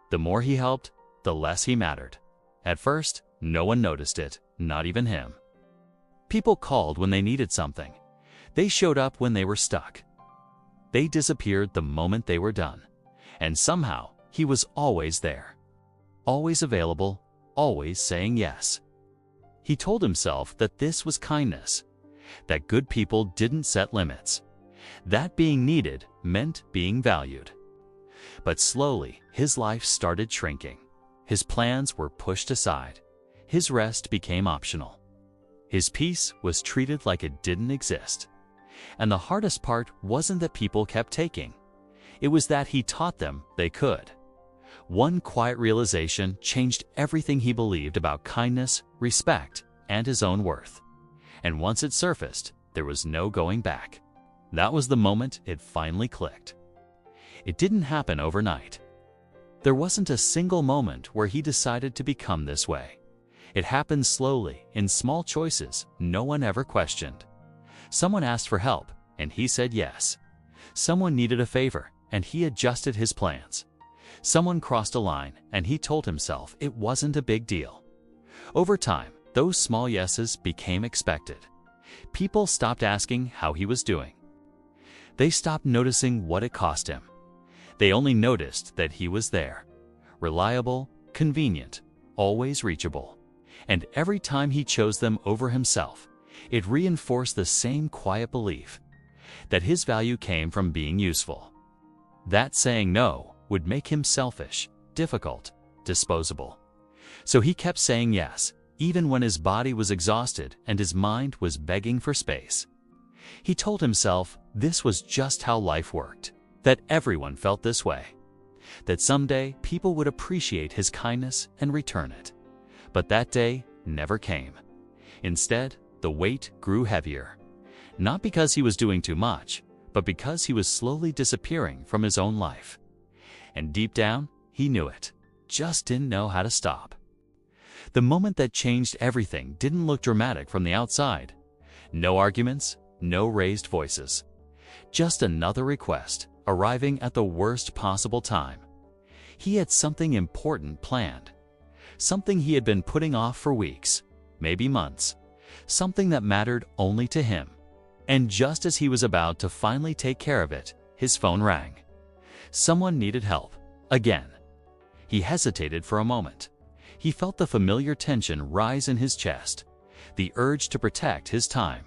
The more he helped, the less he mattered. At first, no one noticed it, not even him. People called when they needed something. They showed up when they were stuck. They disappeared the moment they were done. And somehow, he was always there. Always available, always saying yes. He told himself that this was kindness, that good people didn't set limits, that being needed meant being valued. But slowly, his life started shrinking. His plans were pushed aside. His rest became optional. His peace was treated like it didn't exist. And the hardest part wasn't that people kept taking. It was that he taught them they could. One quiet realization changed everything he believed about kindness, respect, and his own worth. And once it surfaced, there was no going back. That was the moment it finally clicked. It didn't happen overnight. There wasn't a single moment where he decided to become this way. It happened slowly, in small choices no one ever questioned. Someone asked for help, and he said yes. Someone needed a favor, and he adjusted his plans. Someone crossed a line, and he told himself it wasn't a big deal. Over time, those small yeses became expected. People stopped asking how he was doing. They stopped noticing what it cost him. They only noticed that he was there. Reliable, convenient, always reachable. And every time he chose them over himself, it reinforced the same quiet belief that his value came from being useful. That saying no would make him selfish, difficult, disposable. So he kept saying yes, even when his body was exhausted and his mind was begging for space. He told himself this was just how life worked, that everyone felt this way, that someday people would appreciate his kindness and return it. But that day never came. Instead, the weight grew heavier, not because he was doing too much, but because he was slowly disappearing from his own life. And deep down, he knew it, just didn't know how to stop. The moment that changed everything didn't look dramatic from the outside. No arguments, no raised voices. Just another request, arriving at the worst possible time. He had something important planned. Something he had been putting off for weeks, maybe months. Something that mattered only to him. And just as he was about to finally take care of it, his phone rang. Someone needed help, again. He hesitated for a moment. He felt the familiar tension rise in his chest, the urge to protect his time,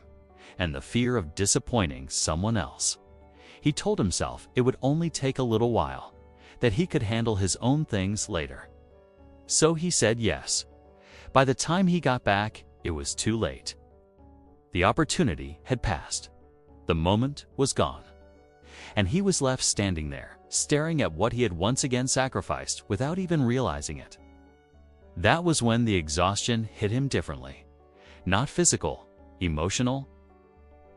and the fear of disappointing someone else. He told himself it would only take a little while, that he could handle his own things later. So he said yes. By the time he got back, it was too late. The opportunity had passed. The moment was gone. And he was left standing there, staring at what he had once again sacrificed without even realizing it. That was when the exhaustion hit him differently. Not physical, emotional.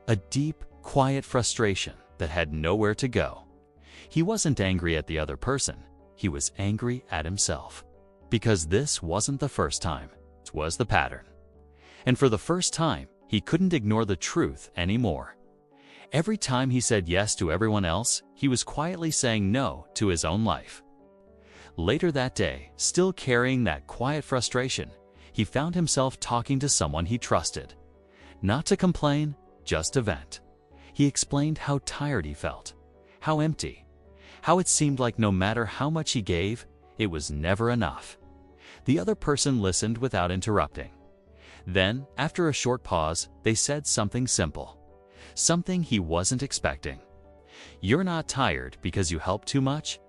A deep, quiet frustration that had nowhere to go. He wasn't angry at the other person. He was angry at himself. Because this wasn't the first time. It was the pattern. And for the first time, he couldn't ignore the truth anymore. Every time he said yes to everyone else, he was quietly saying no to his own life. Later that day, still carrying that quiet frustration, he found himself talking to someone he trusted. Not to complain, just to vent. He explained how tired he felt, how empty, how it seemed like no matter how much he gave, it was never enough. The other person listened without interrupting. Then, after a short pause, they said something simple. Something he wasn't expecting. You're not tired because you help too much.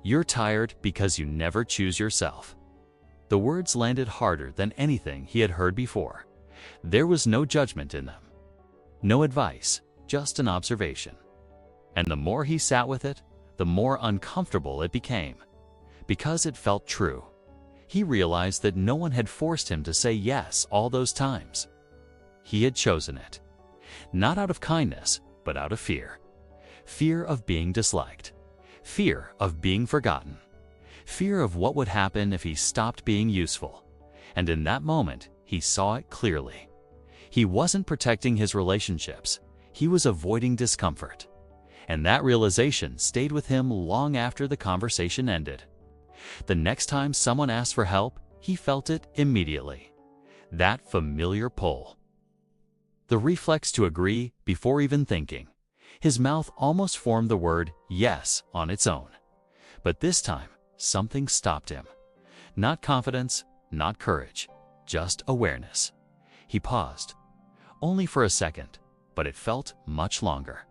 You're tired because you never choose yourself. The words landed harder than anything he had heard before. There was no judgment in them. No advice, just an observation. And the more he sat with it, the more uncomfortable it became. Because it felt true. He realized that no one had forced him to say yes all those times. He had chosen it. Not out of kindness, but out of fear. Fear of being disliked. Fear of being forgotten. Fear of what would happen if he stopped being useful. And in that moment, he saw it clearly. He wasn't protecting his relationships. He was avoiding discomfort. And that realization stayed with him long after the conversation ended. The next time someone asked for help, he felt it immediately. That familiar pull. The reflex to agree before even thinking. His mouth almost formed the word yes on its own. But this time, something stopped him. Not confidence, not courage, just awareness. He paused. Only for a second, but it felt much longer.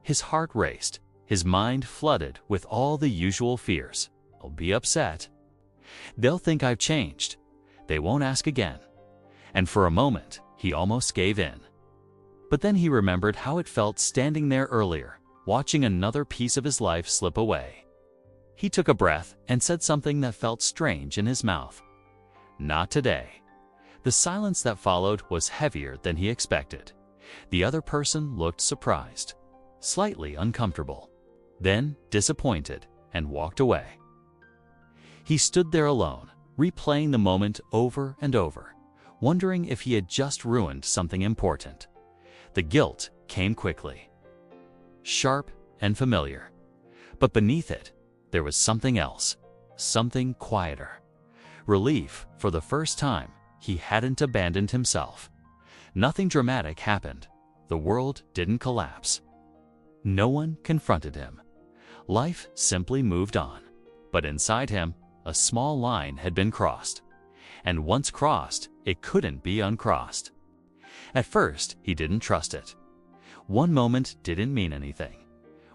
His heart raced, his mind flooded with all the usual fears. I'll be upset. They'll think I've changed. They won't ask again. And for a moment, he almost gave in. But then he remembered how it felt standing there earlier, watching another piece of his life slip away. He took a breath and said something that felt strange in his mouth. Not today. The silence that followed was heavier than he expected. The other person looked surprised, slightly uncomfortable, then disappointed, and walked away. He stood there alone, replaying the moment over and over, wondering if he had just ruined something important. The guilt came quickly, sharp and familiar. But beneath it, there was something else, something quieter. Relief for the first time. He hadn't abandoned himself. Nothing dramatic happened. The world didn't collapse. No one confronted him. Life simply moved on. But inside him, a small line had been crossed. And once crossed, it couldn't be uncrossed. At first, he didn't trust it. One moment didn't mean anything.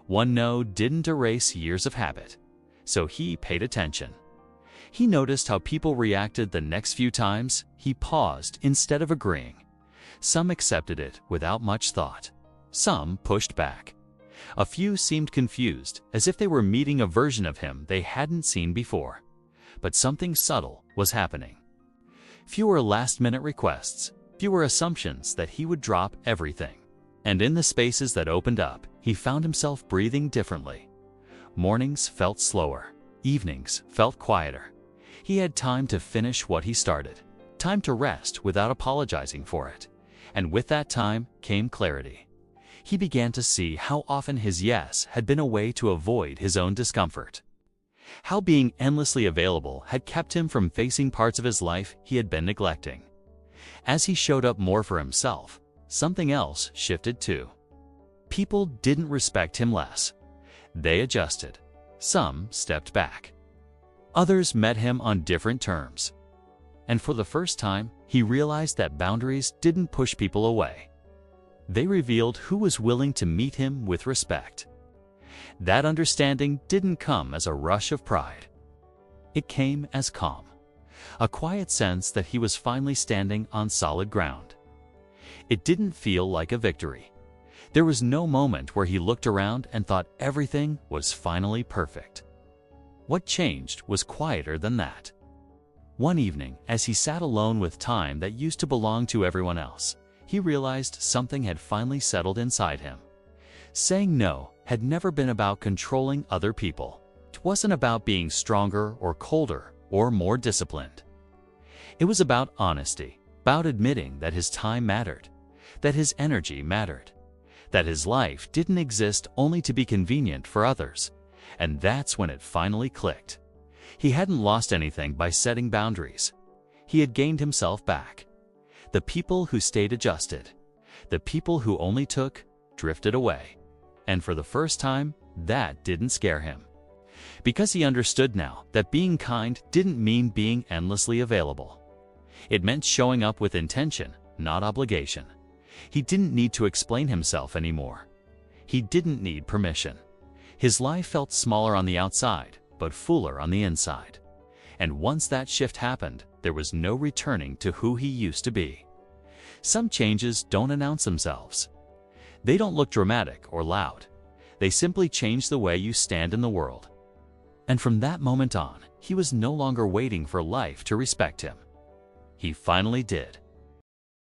One no didn't erase years of habit. So he paid attention. He noticed how people reacted the next few times he paused instead of agreeing. Some accepted it without much thought. Some pushed back. A few seemed confused, as if they were meeting a version of him they hadn't seen before. But something subtle was happening. Fewer last-minute requests, fewer assumptions that he would drop everything. And in the spaces that opened up, he found himself breathing differently. Mornings felt slower. Evenings felt quieter. He had time to finish what he started, time to rest without apologizing for it. And with that time came clarity. He began to see how often his yes had been a way to avoid his own discomfort. How being endlessly available had kept him from facing parts of his life he had been neglecting. As he showed up more for himself, something else shifted too. People didn't respect him less. They adjusted. Some stepped back. Others met him on different terms. And for the first time, he realized that boundaries didn't push people away. They revealed who was willing to meet him with respect. That understanding didn't come as a rush of pride. It came as calm, a quiet sense that he was finally standing on solid ground. It didn't feel like a victory. There was no moment where he looked around and thought everything was finally perfect. What changed was quieter than that. One evening, as he sat alone with time that used to belong to everyone else, he realized something had finally settled inside him. Saying no had never been about controlling other people. It wasn't about being stronger or colder or more disciplined. It was about honesty, about admitting that his time mattered, that his energy mattered, that his life didn't exist only to be convenient for others. And that's when it finally clicked. He hadn't lost anything by setting boundaries. He had gained himself back. The people who stayed adjusted. The people who only took drifted away. And for the first time, that didn't scare him. Because he understood now that being kind didn't mean being endlessly available. It meant showing up with intention, not obligation. He didn't need to explain himself anymore. He didn't need permission. His life felt smaller on the outside, but fuller on the inside. And once that shift happened, there was no returning to who he used to be. Some changes don't announce themselves. They don't look dramatic or loud. They simply change the way you stand in the world. And from that moment on, he was no longer waiting for life to respect him. He finally did.